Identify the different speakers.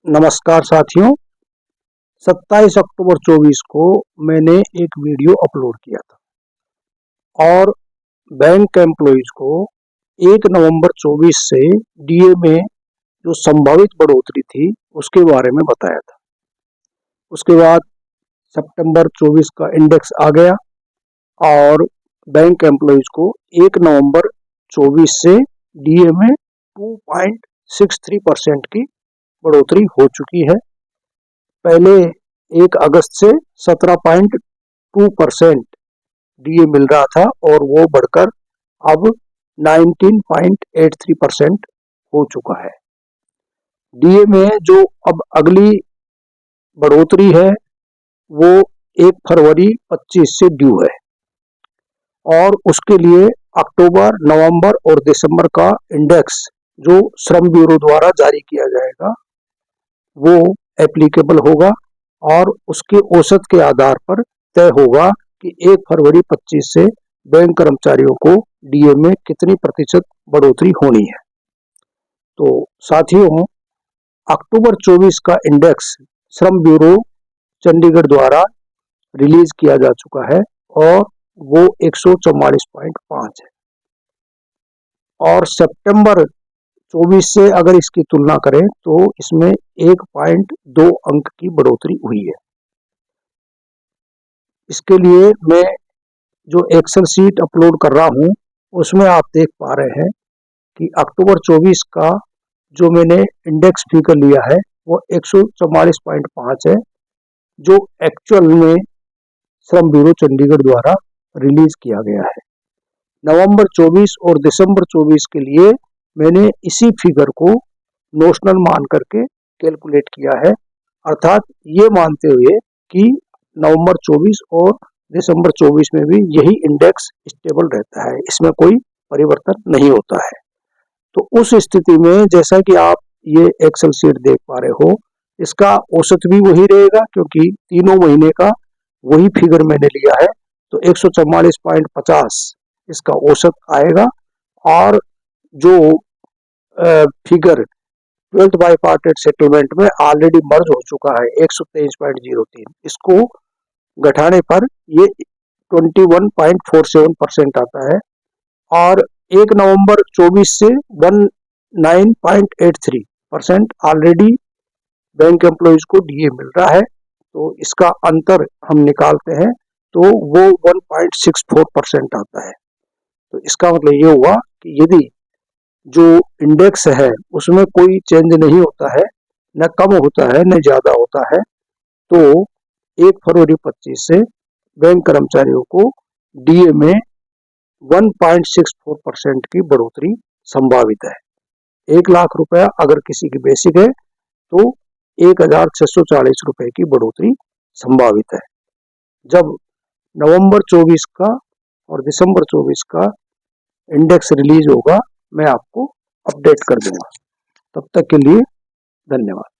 Speaker 1: नमस्कार साथियों, 27 अक्टूबर 24 को मैंने एक वीडियो अपलोड किया था और बैंक एम्प्लॉइज को 1 नवंबर 24 से डीए में जो संभावित बढ़ोतरी थी उसके बारे में बताया था। उसके बाद सितंबर 24 का इंडेक्स आ गया और बैंक एम्प्लॉइज को 1 नवंबर 24 से डीए में 2.63% की बढ़ोतरी हो चुकी है। पहले 1 अगस्त से 17.2% डीए मिल रहा था और वो बढ़कर अब 19.83% हो चुका है। डीए में जो अब अगली बढ़ोतरी है वो 1 फरवरी 25 से ड्यू है और उसके लिए अक्टूबर, नवंबर और दिसंबर का इंडेक्स जो श्रम ब्यूरो द्वारा जारी किया जाएगा वो एप्लीकेबल होगा और उसके औसत के आधार पर तय होगा कि 1 फरवरी 25 से बैंक कर्मचारियों को डीए में कितनी प्रतिशत बढ़ोतरी होनी है। तो साथियों, अक्टूबर 24 का इंडेक्स श्रम ब्यूरो चंडीगढ़ द्वारा रिलीज किया जा चुका है और वो 144.5 है और सितंबर 24 से अगर इसकी तुलना करें तो इसमें 1.2 अंक की बढ़ोतरी हुई है। इसके लिए मैं जो एक्सेल शीट अपलोड कर रहा हूं उसमें आप देख पा रहे हैं कि अक्टूबर 24 का जो मैंने इंडेक्स फिगर लिया है वो 144.5 है जो एक्चुअल में श्रम ब्यूरो चंडीगढ़ द्वारा रिलीज किया गया है। नवंबर 24 और दिसंबर 24 के लिए मैंने इसी फिगर को नोशनल मान करके कैलकुलेट किया है, अर्थात ये मानते हुए कि नवंबर 24 और दिसंबर 24 में भी यही इंडेक्स स्टेबल रहता है, इसमें कोई परिवर्तन नहीं होता है। तो उस स्थिति में जैसा कि आप ये एक्सेल शीट देख पा रहे हो, इसका औसत भी वही रहेगा क्योंकि तीनों महीने का वही फिगर मैंने लिया है। तो 144.50 इसका औसत आएगा और जो फिगर 12th बाइपार्टेट सेटलमेंट में ऑलरेडी मर्ज हो चुका है 123.03, इसको घटाने पर ये 21.47% आता है और 1 नवंबर 24 से 19.83% ऑलरेडी बैंक एम्प्लॉइज को डीए मिल रहा है। तो इसका अंतर हम निकालते हैं तो वो 1.64% आता है। तो इसका मतलब ये हुआ कि यदि जो इंडेक्स है उसमें कोई चेंज नहीं होता है, न कम होता है न ज्यादा होता है, तो 1 फरवरी 25 से बैंक कर्मचारियों को डीए में 1.64% की बढ़ोतरी संभावित है। 1 लाख रुपया अगर किसी की बेसिक है तो 1,640 रुपए की बढ़ोतरी संभावित है। जब नवंबर 24 का और दिसंबर 24 का इंडेक्स रिलीज होगा मैं आपको अपडेट कर दूंगा। तब तक के लिए धन्यवाद।